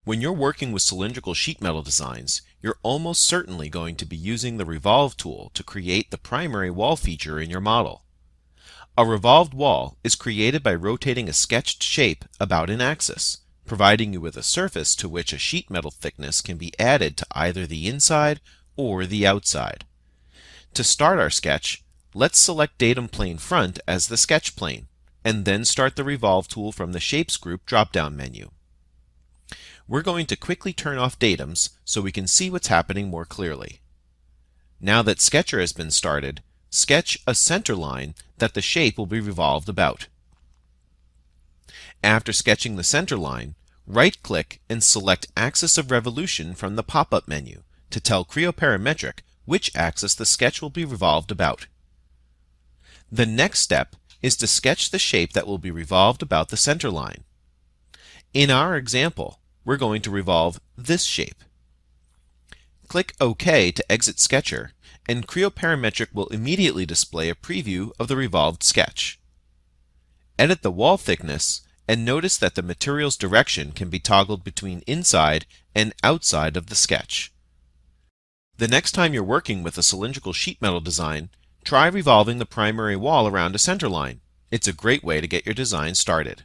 When you're working with cylindrical sheet metal designs, you're almost certainly going to be using the Revolve tool to create the primary wall feature in your model. A revolved wall is created by rotating a sketched shape about an axis, providing you with a surface to which a sheet metal thickness can be added to either the inside or the outside. To start our sketch, let's select Datum Plane Front as the sketch plane, and then start the Revolve tool from the Shapes group drop-down menu. We're going to quickly turn off datums so we can see what's happening more clearly. Now that Sketcher has been started, sketch a center line that the shape will be revolved about. After sketching the center line, right-click and select Axis of Revolution from the pop-up menu to tell Creo Parametric which axis the sketch will be revolved about. The next step is to sketch the shape that will be revolved about the center line. In our example, we're going to revolve this shape. Click OK to exit Sketcher, and Creo Parametric will immediately display a preview of the revolved sketch. Edit the wall thickness and notice that the material's direction can be toggled between inside and outside of the sketch. The next time you're working with a cylindrical sheet metal design, try revolving the primary wall around a center line. It's a great way to get your design started.